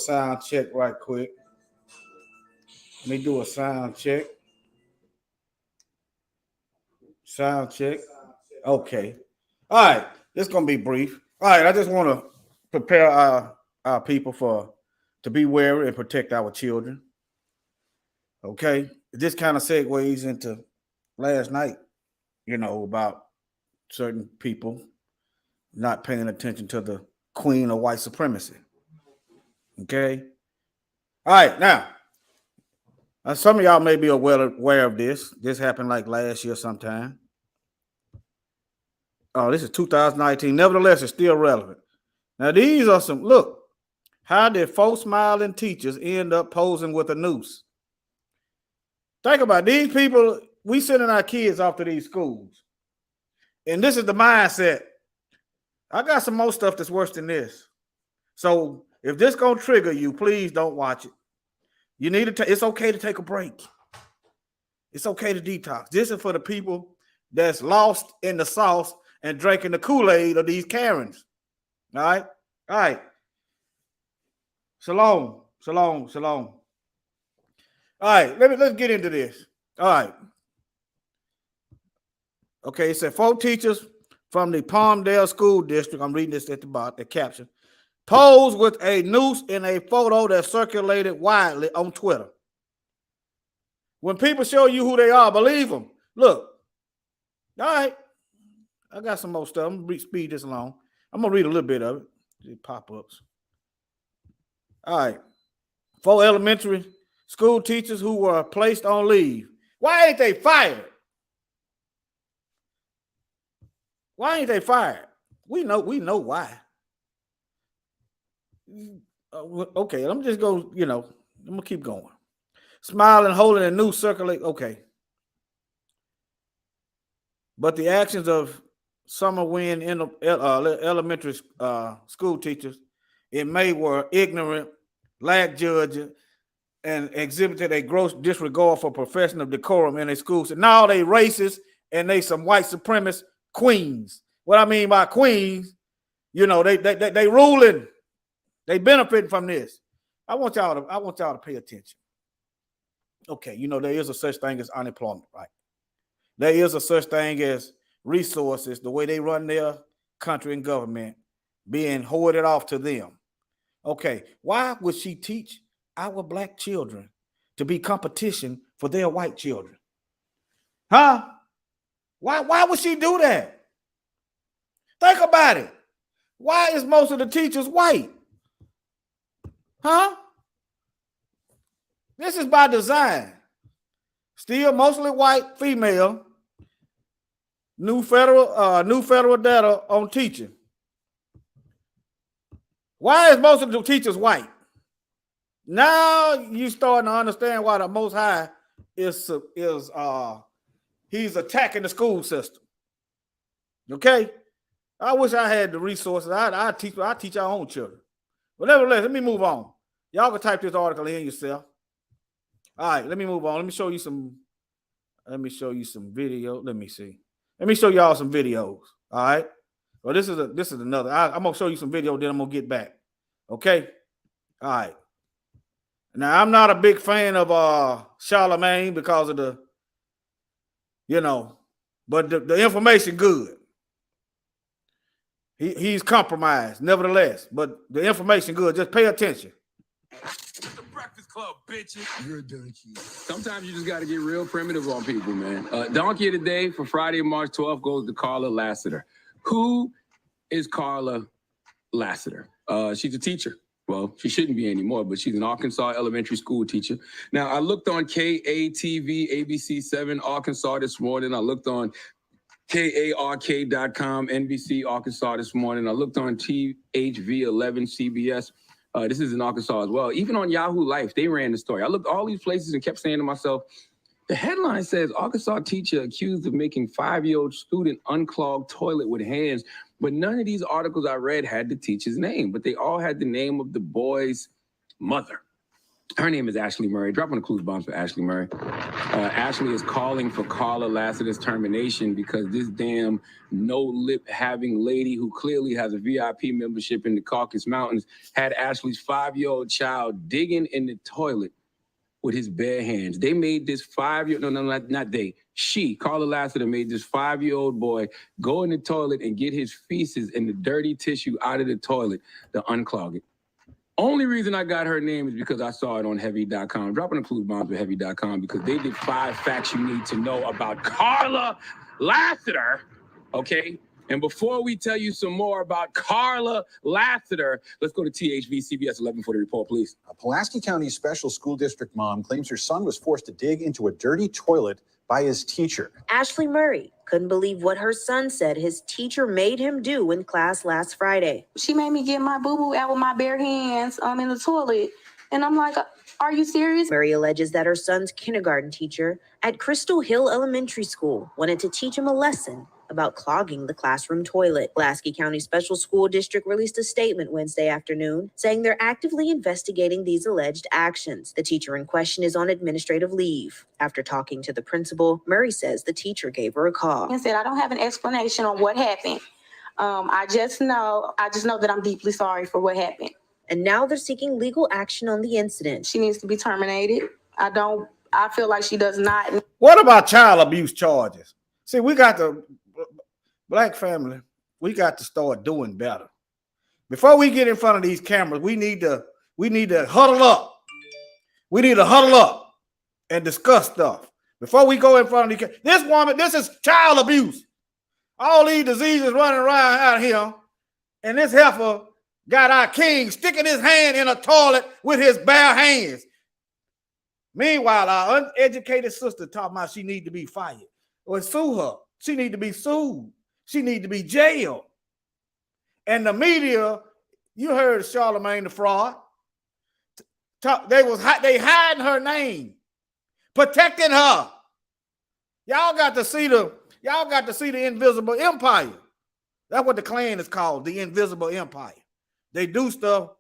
sound check right quick. Let me do a sound check. Sound check. Okay. All right. This is gonna be brief. All right. I just want to prepare our people to be wary and protect our children. Okay. This kind of segues into last night. About certain people not paying attention to the queen of white supremacy. Okay. All right. Now, some of y'all may be aware of this. This happened like last year sometime. Oh, this is 2019. Nevertheless, it's still relevant. Now, these are look, how did 4 smiling teachers end up posing with a noose? Think about it. These people, we sending our kids off to these schools. And this is the mindset. I got some more stuff that's worse than this. So if this gonna trigger you, please don't watch it. You need to. It's okay to take a break. It's okay to detox. This is for the people that's lost in the sauce and drinking the Kool-Aid of these Karens. All right, all right. Shalom, shalom, shalom. All right, let's get into this. All right. Okay, it said 4 teachers from the Palmdale School District. I'm reading this at the bottom, the caption. Posed with a noose in a photo that circulated widely on Twitter. When people show you who they are, believe them. Look, all right, I got some more stuff. I'm going to speed this along. I'm going to read a little bit of it. Just pop-ups. All right. 4 elementary school teachers who were placed on leave. Why ain't they fired? Why ain't they fired? We know why. Okay, I'm just going, I'm going to keep going. Smiling, holding a noose, circulate. Okay. But the actions of Summer Wynn elementary school teachers in May were ignorant, lacked judgment, and exhibited a gross disregard for professional decorum in a school. So now they racist and they some white supremacist queens. What I mean by queens, they ruling. They benefiting from this. I want y'all to pay attention. Okay, there is a such thing as unemployment, right? There is a such thing as resources, the way they run their country and government, being hoarded off to them. Okay, why would she teach our black children to be competition for their white children? Huh? Why would she do that? Think about it. Why is most of the teachers white? Huh? This is by design. Still mostly white female. New federal data on teaching. Why is most of the teachers white? Now you starting to understand why the Most High is he's attacking the school system. Okay, I wish I had the resources. I teach our own children. But nevertheless, let me move on. Y'all can type this article in yourself. All right, let me move on. Let me show you some video. Let me see. Let me show y'all some videos. All right. Well, this is another. I'm gonna show you some video, then I'm gonna get back. Okay. All right. Now I'm not a big fan of Charlemagne because of the, but the information good. He's compromised, nevertheless, but the information good. Just pay attention. The Breakfast Club, bitches. You're a donkey. Sometimes you just got to get real primitive on people, man. Donkey of the day for Friday, March 12th goes to Carla Lassiter. Who is Carla Lassiter? She's a teacher. Well, she shouldn't be anymore, but she's an Arkansas elementary school teacher. Now, I looked on KATV, ABC7, Arkansas this morning. I looked on KARK.com, NBC, Arkansas this morning. I looked on THV11, CBS. This is in Arkansas as well. Even on Yahoo Life, they ran the story. I looked all these places and kept saying to myself, the headline says, Arkansas teacher accused of making 5-year-old student unclog toilet with hands. But none of these articles I read had the teacher's name, but they all had the name of the boy's mother. Her name is Ashley Murray. Dropping the clues bombs for Ashley Murray. Ashley is calling for Carla Lassiter's termination because this damn no-lip having lady who clearly has a VIP membership in the Caucasus Mountains had Ashley's 5-year-old child digging in the toilet with his bare hands. They made this 5-year, no, not they. She, Carla Lassiter, made this 5-year-old boy go in the toilet and get his feces and the dirty tissue out of the toilet to unclog it. Only reason I got her name is because I saw it on heavy.com. Dropping the clues bombs with heavy.com because they did 5 facts you need to know about Carla Lassiter, okay? And before we tell you some more about Carla Lassiter, let's go to THV CBS 11 for the report, please. A Pulaski County Special School District mom claims her son was forced to dig into a dirty toilet by his teacher. Ashley Murray couldn't believe what her son said his teacher made him do in class last Friday. She made me get my boo-boo out with my bare hands in the toilet. And I'm like, are you serious? Murray alleges that her son's kindergarten teacher at Crystal Hill Elementary School wanted to teach him a lesson about clogging the classroom toilet. Pulaski County Special School District released a statement Wednesday afternoon saying they're actively investigating these alleged actions. The teacher in question is on administrative leave. After talking to the principal, Murray says the teacher gave her a call. And said, I don't have an explanation on what happened. I just know that I'm deeply sorry for what happened. And now they're seeking legal action on the incident. She needs to be terminated. I feel like she does not. What about child abuse charges? See, we got the Black family, we got to start doing better. Before we get in front of these cameras, we need to huddle up. We need to huddle up and discuss stuff. Before we go in front of these cameras. This woman, this is child abuse. All these diseases running around out here, and this heifer got our king sticking his hand in a toilet with his bare hands. Meanwhile, our uneducated sister talking about she need to be fired. Well, sue her. She need to be sued. She need to be jailed. And the media, you heard Charlemagne the fraud. They hiding her name, protecting her. Y'all got to see the invisible empire. That's what the Klan is called, the invisible empire. They do stuff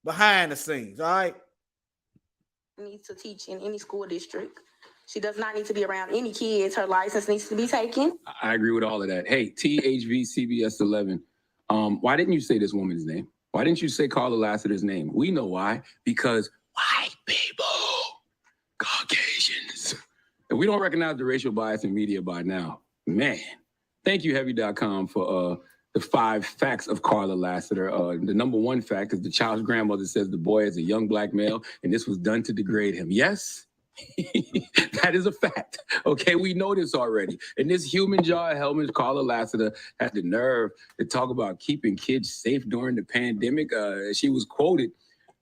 behind the scenes, all right? Needs to teach in any school district. She does not need to be around any kids. Her license needs to be taken. I agree with all of that. Hey, THV CBS 11, why didn't you say this woman's name? Why didn't you say Carla Lassiter's name? We know why. Because white people, Caucasians. And we don't recognize the racial bias in media by now. Man, thank you, heavy.com, for the 5 facts of Carla Lassiter. The number 1 fact is the child's grandmother says the boy is a young Black male and this was done to degrade him. Yes, that is a fact. Okay, we know this already. And this human jaw helmet, Carla Lassiter, had the nerve to talk about keeping kids safe during the pandemic. She was quoted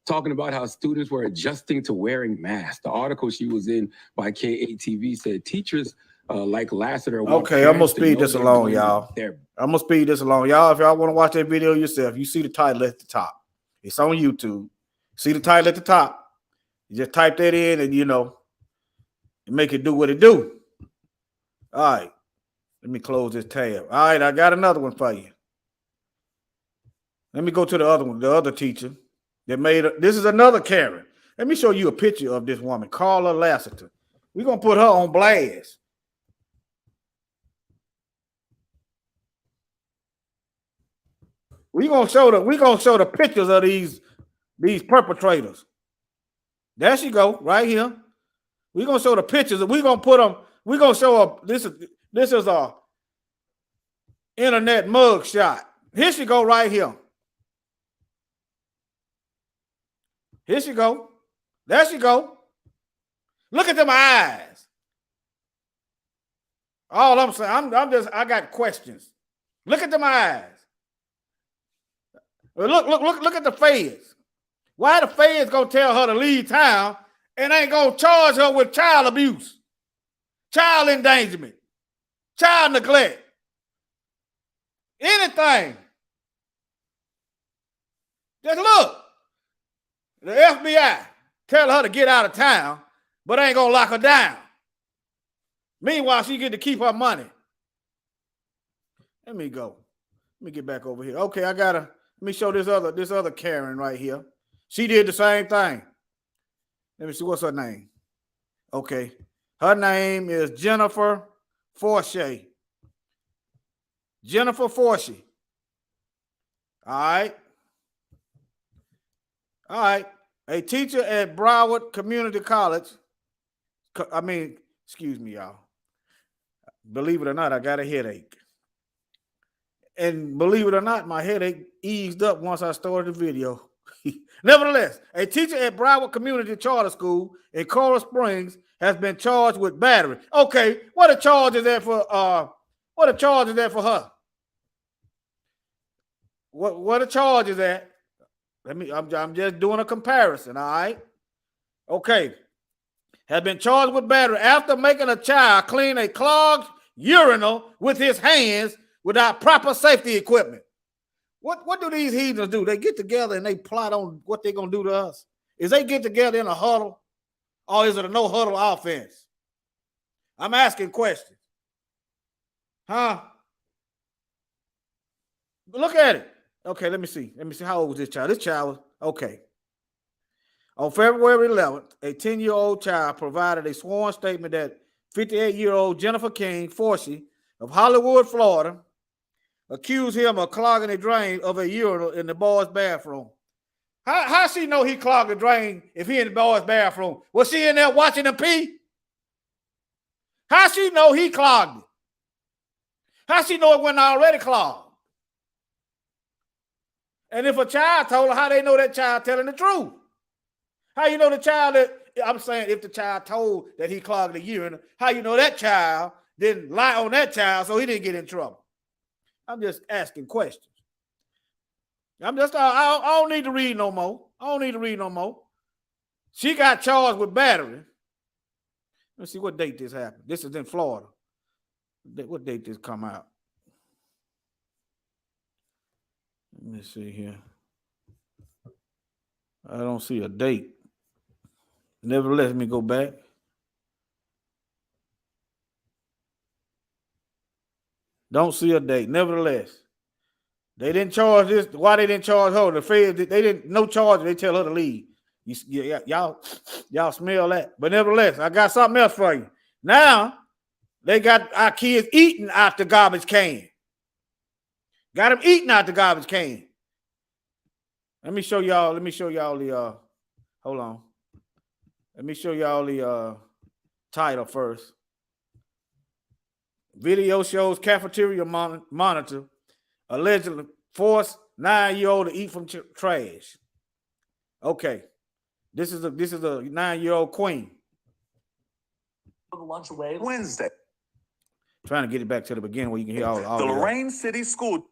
talking about how students were adjusting to wearing masks. The article she was in by KATV said teachers like Lassiter. Okay, I'm gonna speed this along, y'all. I'm gonna speed this along, y'all. If y'all want to watch that video yourself, you see the title at the top. It's on YouTube. See the title at the top. You just type that in, and and make it do what it do. All right, let me close this tab. All right, I got another one for you. Let me go to the other one. The other teacher that made this is another Karen. Let me show you a picture of this woman, Carla Lassiter. We're gonna put her on blast. We're gonna show the pictures of these perpetrators. There she go, right here. We're gonna show the pictures. We're gonna put them. We're gonna show up. This is a internet mug shot. Here she go, right here. Here she go. There she go. Look at them eyes. All I'm saying, I got questions. Look at them eyes. Look at the feds. Why the feds gonna tell her to leave town and ain't gonna charge her with child abuse, child endangerment, child neglect, anything? Just look. The FBI tell her to get out of town, but ain't gonna lock her down. Meanwhile, she get to keep her money. Let me go. Let me get back over here. Okay, let me show this other Karen right here. She did the same thing. Let me see, what's her name? Okay. Her name is Jennifer Forshey. Jennifer Forshey. All right. All right. A teacher at Broward Community College. Excuse me, y'all. Believe it or not, I got a headache. And believe it or not, my headache eased up once I started the video. Nevertheless, a teacher at Broward Community Charter School in Coral Springs has been charged with battery. Okay, what a charge is that for? What a charge is that for her? What a charge is that? I'm just doing a comparison. All right. Okay. Has been charged with battery after making a child clean a clogged urinal with his hands without proper safety equipment. What do these heathens do? They get together and they plot on what they're going to do to us. Is they get together in a huddle, or is it a no huddle offense? I'm asking questions. Huh? Look at it. Okay, let me see. How old was this child? This child was, okay. On February 11th, a 10-year-old child provided a sworn statement that 58-year-old Jennifer King Forshey of Hollywood, Florida, accused him of clogging a drain of a urinal in the boys' bathroom. How she know he clogged the drain if he in the boys' bathroom? Was she in there watching him pee? How she know he clogged it? How she know it wasn't already clogged? And if a child told her, how they know that child telling the truth? How you know the child I'm saying if the child told that he clogged the urine, how you know that child didn't lie on that child so he didn't get in trouble? I'm just asking questions. I don't need to read no more. She got charged with battery. Let's see what date this happened. This is in Florida. What date this come out? Let me see here. I don't see a date. Nevertheless, let me go back. Don't see a date. Nevertheless, they didn't charge this. Why they didn't charge her? The feds, they didn't, no charge. They tell her to leave. Y'all smell that. But nevertheless, I got something else for you. Now, they got our kids eating out the garbage can. Got them eating out the garbage can. Let me show y'all the, hold on. Let me show y'all the title first. Video shows cafeteria monitor allegedly forced 9-year-old to eat from trash. Okay, this is a 9-year-old queen. The lunch away Wednesday. Trying to get it back to the beginning where you can hear all the Lorain City School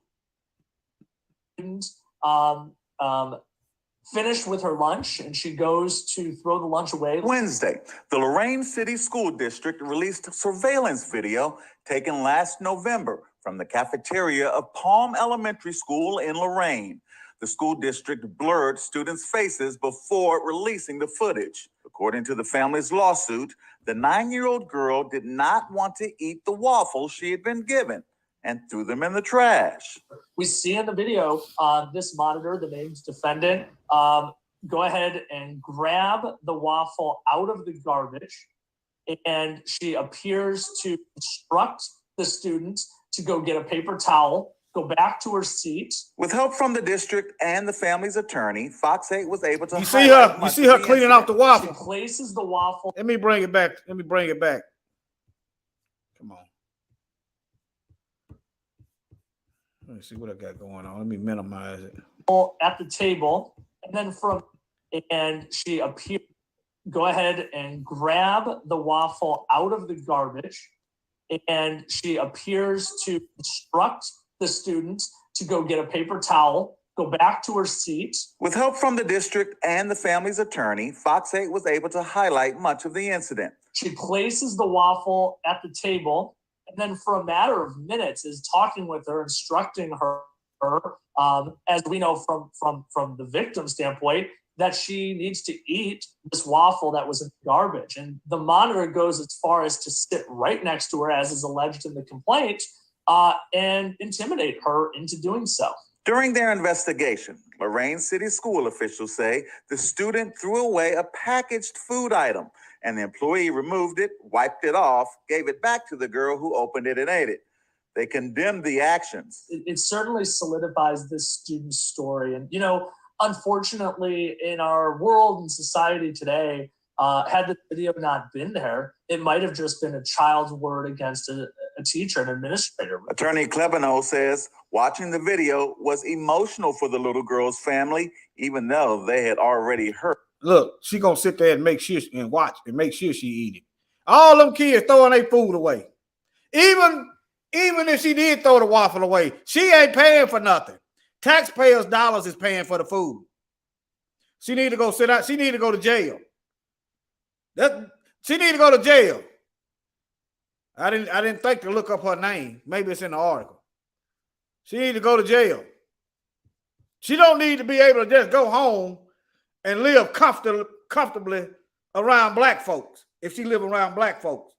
finished with her lunch and she goes to throw the lunch away. Wednesday, the Lorain City School District released surveillance video taken last November from the cafeteria of Palm Elementary School in Lorain. The school district blurred students' faces before releasing the footage. According to the family's lawsuit, the 9-year-old girl did not want to eat the waffles she had been given and threw them in the trash. We see in the video this monitor, the name's defendant, go ahead and grab the waffle out of the garbage, and she appears to instruct the student to go get a paper towel, go back to her seat. With help from the district and the family's attorney, Fox 8 was able to You see her cleaning off the waffle. She places the waffle. Let me bring it back. Come on. Let me see what I got going on. Let me minimize it. At the table, and she appears. Go ahead and grab the waffle out of the garbage, and she appears to instruct the student to go get a paper towel, go back to her seat. With help from the district and the family's attorney, Fox 8 was able to highlight much of the incident. She places the waffle at the table, and then for a matter of minutes is talking with her, instructing her, as we know from the victim standpoint, that she needs to eat this waffle that was in the garbage. And the monitor goes as far as to sit right next to her, as is alleged in the complaint, and intimidate her into doing so. During their investigation, Lorain City school officials say the student threw away a packaged food item and the employee removed it, wiped it off, gave it back to the girl who opened it and ate it. They condemned the actions. It certainly solidifies this student's story. And, you know, unfortunately, in our world and society today, had the video not been there, it might have just been a child's word against a teacher, an administrator. Attorney Klebano says watching the video was emotional for the little girl's family, even though they had already heard. Look, she gonna sit there and make sure and watch and make sure she eat it. All them kids throwing their food away. Even if she did throw the waffle away, she ain't paying for nothing. Taxpayers' dollars is paying for the food. She need to go sit out. She need to go to jail. She need to go to jail. I didn't think to look up her name. Maybe it's in the article. She need to go to jail. She don't need to be able to just go home and live comfortably around black folks. If she live around black folks,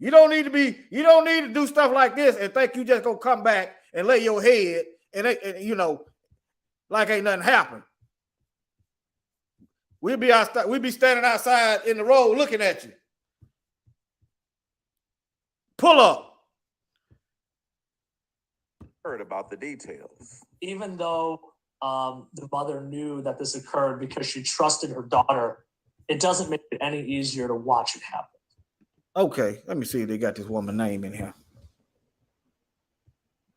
you don't need to do stuff like this and think you just gonna come back and lay your head and you know, like ain't nothing happened. We'd be standing outside in the road looking at you. Pull up. Heard about the details. Even though the mother knew that this occurred because she trusted her daughter, it doesn't make it any easier to watch it happen. Okay, let me see if they got this woman's name in here.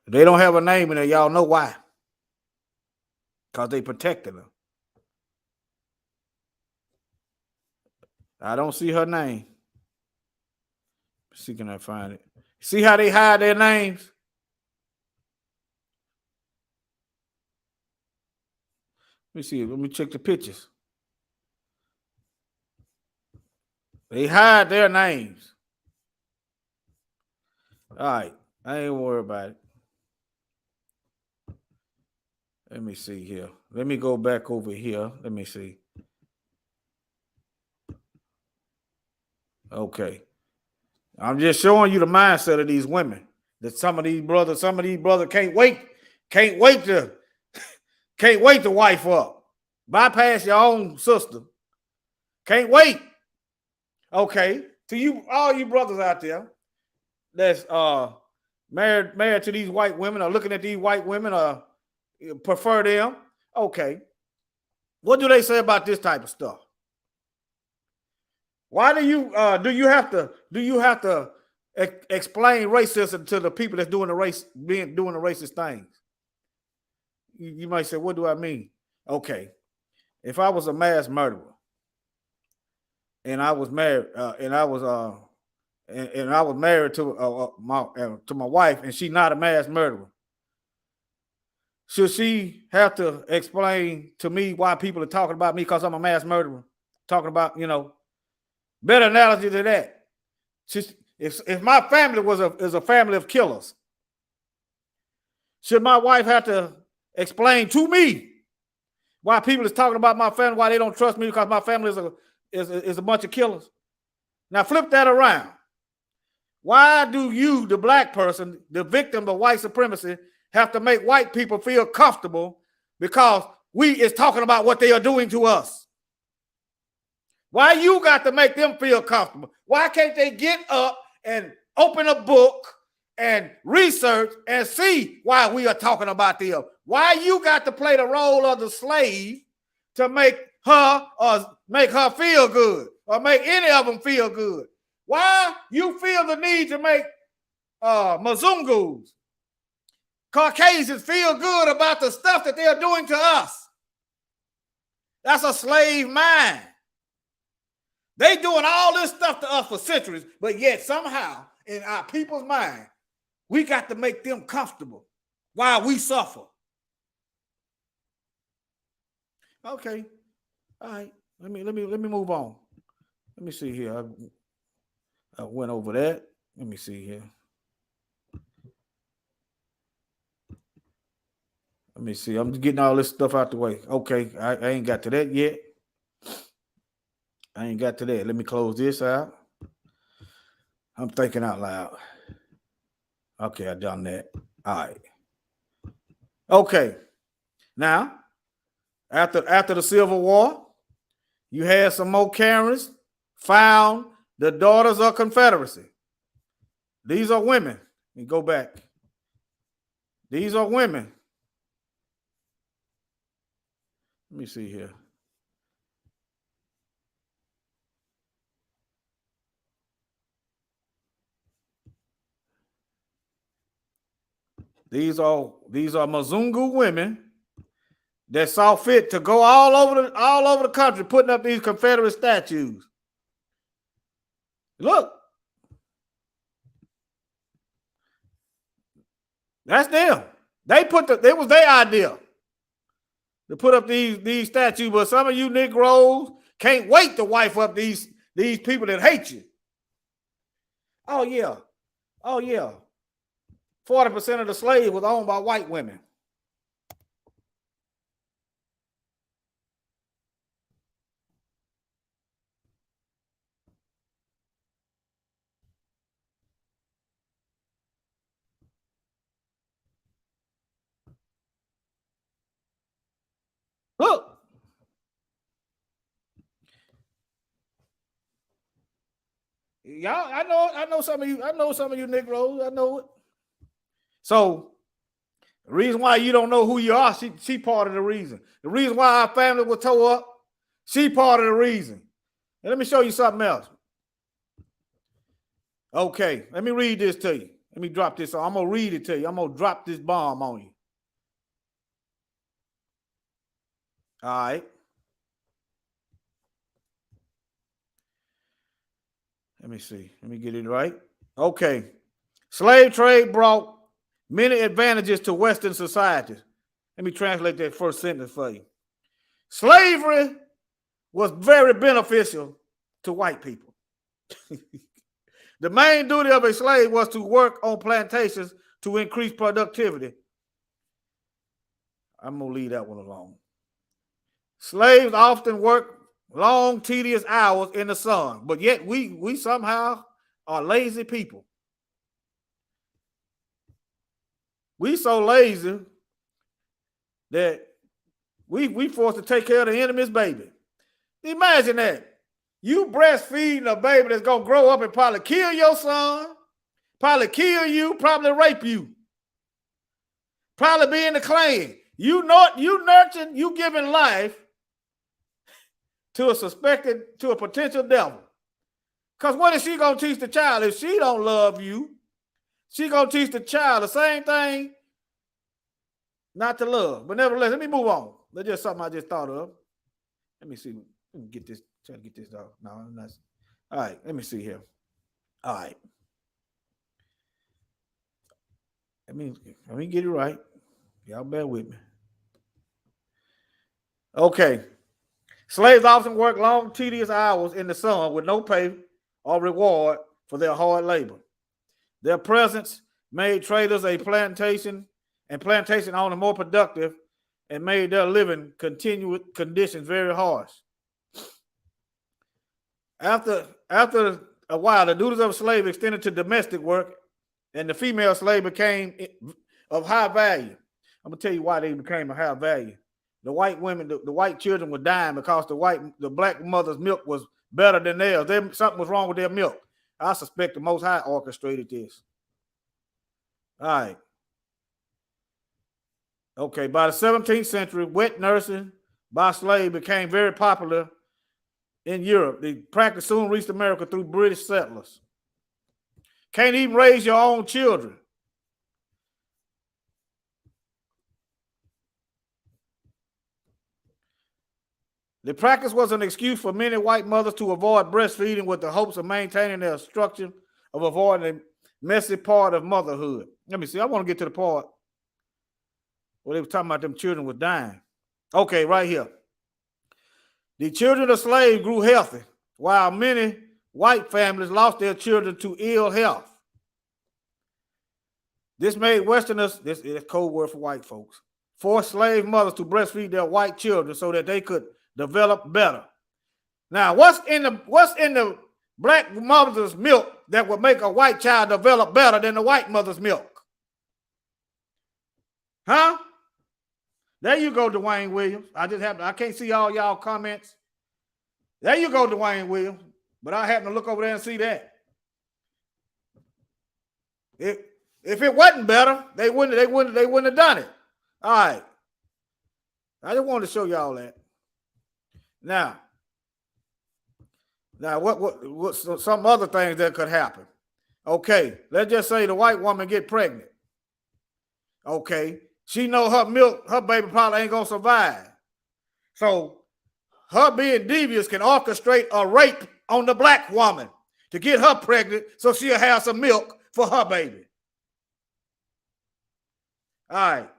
If they don't have a name in there, y'all know why. Because they protected her. I don't see her name. See, can I find it? See how they hide their names? Let me see. Let me check the pictures. They hide their names. All right. I ain't worried about it. Let me see here. Let me go back over here. Let me see. Okay. I'm just showing you the mindset of these women. That some of these brothers can't wait to wife up. Bypass your own sister. Can't wait. Okay. To you, all you brothers out there that's married to these white women or looking at these white women or prefer them. Okay. What do they say about this type of stuff? Why do you have to explain racism to the people that's doing the racist things? You might say, what do I mean? Okay, if I was a mass murderer and I was married and I was married to my wife and she's not a mass murderer, should she have to explain to me why people are talking about me because I'm a mass murderer? Talking about, you know. Better analogy to that. If my family is a family of killers, should my wife have to explain to me why people is talking about my family, why they don't trust me because my family is a bunch of killers? Now flip that around. Why do you, the black person, the victim of white supremacy, have to make white people feel comfortable because we is talking about what they are doing to us? Why you got to make them feel comfortable? Why can't they get up and open a book and research and see why we are talking about them? Why you got to play the role of the slave to make her feel good or make any of them feel good? Why you feel the need to make Mzungus, Caucasians feel good about the stuff that they are doing to us? That's a slave mind. They doing all this stuff to us for centuries, but yet somehow in our people's mind, we got to make them comfortable while we suffer. Okay, all right. Let me move on. Let me see here. I went over that. Let me see here. Let me see. I'm just getting all this stuff out the way. Okay, I ain't got to that yet. I ain't got to that. Let me close this out. I'm thinking out loud. Okay, I done that. All right. Okay. Now, after the Civil War, you had some more Karens found the Daughters of Confederacy. These are women. Let me go back. These are women. Let me see here. These are Mzungu women that saw fit to go all over the country putting up these Confederate statues. Look. That's them. It was their idea to put up these statues, but some of you Negroes can't wait to wife up these people that hate you. Oh yeah. 40% of the slaves was owned by white women. Look. Y'all, I know some of you Negroes. I know it. So the reason why you don't know who you are, she part of the reason. The reason why our family was tore up, she part of the reason. And let me show you something else. Okay, let me read this to you. Let me drop this. I'm gonna read it to you. I'm gonna drop this bomb on you. All right. Let me see. Let me get it right. Okay. Slave trade brought many advantages to Western societies. Let me translate that first sentence for you. Slavery was very beneficial to white people. The main duty of a slave was to work on plantations to increase productivity. I'm going to leave that one alone. Slaves often worked long, tedious hours in the sun, but yet we somehow are lazy people. We so lazy that we forced to take care of the enemy's baby. Imagine that. You breastfeeding a baby that's going to grow up and probably kill your son, probably kill you, probably rape you, probably be in the Klan. You nurturing, you giving life to a potential devil. Because what is she going to teach the child if she don't love you? She going to teach the child the same thing, not to love. But nevertheless, let me move on. That's just something I just thought of. Let me see. Let me get this. Try to get this dog. No, that's all right. Let me see here. All right. Let me get it right. Y'all bear with me. Okay. Slaves often work long, tedious hours in the sun with no pay or reward for their hard labor. Their presence made traders a plantation owner more productive and made their living conditions very harsh. After a while, the duties of a slave extended to domestic work, and the female slave became of high value. I'm gonna tell you why they became of high value. The white women, the white children were dying because the black mother's milk was better than theirs. Something was wrong with their milk. I suspect the Most High orchestrated this. All right. Okay, by the 17th century, wet nursing by slaves became very popular in Europe. The practice soon reached America through British settlers. Can't even raise your own children. The practice was an excuse for many white mothers to avoid breastfeeding with the hopes of maintaining their structure of avoiding the messy part of motherhood. Let me see. I want to get to the part where they were talking about them children were dying. Okay, right here. The children of slaves grew healthy, while many white families lost their children to ill health. This made Westerners, this is a code word for white folks, forced slave mothers to breastfeed their white children so that they could develop better. Now, what's in the black mother's milk that would make a white child develop better than the white mother's milk? Huh? There you go, Dwayne Williams. I can't see all y'all comments. There you go, Dwayne Williams. But I happen to look over there and see that. If it wasn't better, they wouldn't have done it. All right. I just wanted to show y'all that. Now, what some other things that could happen? Okay, let's just say the white woman get pregnant. Okay, she know her baby probably ain't gonna survive. So her being devious can orchestrate a rape on the black woman to get her pregnant so she'll have some milk for her baby. All right.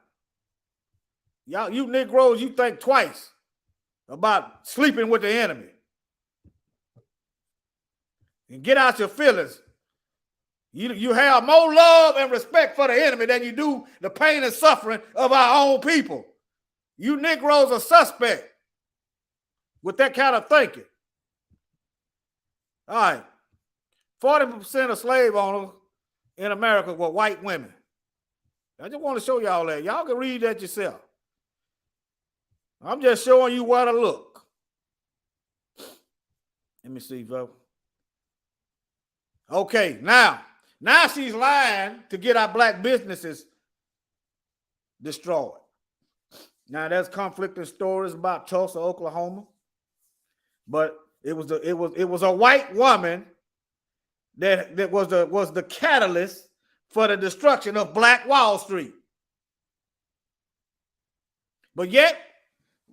Y'all, you Negroes, you think twice about sleeping with the enemy. And get out your feelings. You have more love and respect for the enemy than you do the pain and suffering of our own people. You Negroes are suspect with that kind of thinking. All right. 40% of slave owners in America were white women. I just want to show y'all that. Y'all can read that yourself. I'm just showing you where to look. Let me see, folks. Okay, now she's lying to get our black businesses destroyed. Now there's conflicting stories about Tulsa, Oklahoma, but it was a white woman that was the catalyst for the destruction of Black Wall Street. But yet,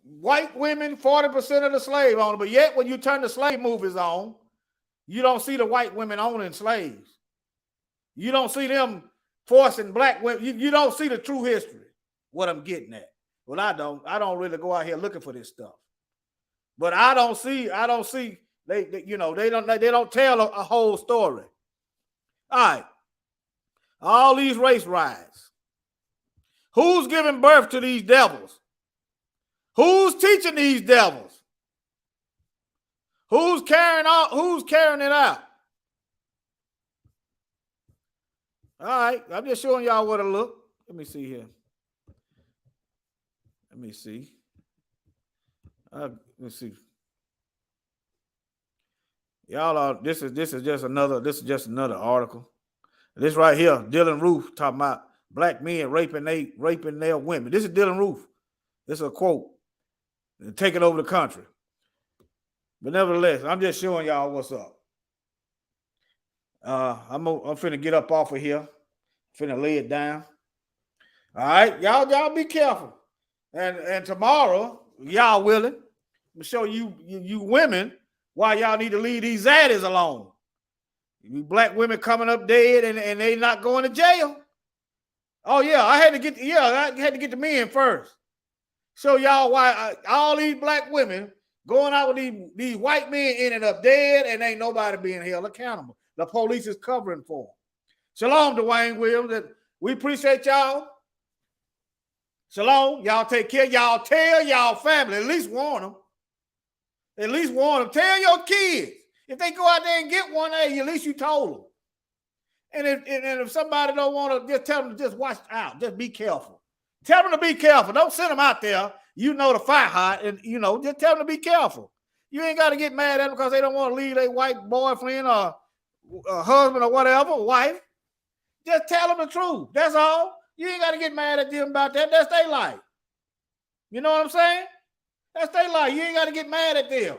white women, 40% of the slave owners, but yet when you turn the slave movies on, you don't see the white women owning slaves. You don't see them forcing black women. You don't see the true history, what I'm getting at. Well, I don't really go out here looking for this stuff. But I don't see, they don't tell a whole story. All right. All these race riots. Who's giving birth to these devils? Who's teaching these devils? Who's carrying it out? All right, I'm just showing y'all what it look. Let me see here. Let me see. Let's see. Y'all are. This is just another article. This right here, Dylan Roof talking about black men raping their women. This is Dylan Roof. This is a quote. Taking over the country. But nevertheless, I'm just showing y'all what's up. I'm finna get up off of here. Finna lay it down. All right, y'all be careful. And tomorrow, y'all willing, I'm gonna show you women why y'all need to leave these zaddies alone. You black women coming up dead and they not going to jail. Oh yeah, I had to get the men first. Show y'all why all these black women going out with these white men ending up dead and ain't nobody being held accountable. The police is covering for them. Shalom, Dwayne Williams. We appreciate y'all. Shalom. Y'all take care. Y'all tell y'all family. At least warn them. At least warn them. Tell your kids. If they go out there and get one, hey, at least you told them. And if somebody don't want to, just tell them to just watch out. Just be careful. Tell them to be careful. Don't send them out there. You know the fire hot, and just tell them to be careful. You ain't got to get mad at them because they don't want to leave their white boyfriend or husband or whatever, wife. Just tell them the truth. That's all. You ain't got to get mad at them about that. That's their life. You know what I'm saying? That's their life. You ain't got to get mad at them.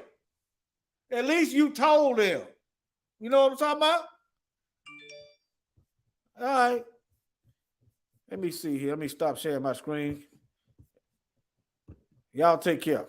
At least you told them. You know what I'm talking about? All right. Let me see here. Let me stop sharing my screen. Y'all take care.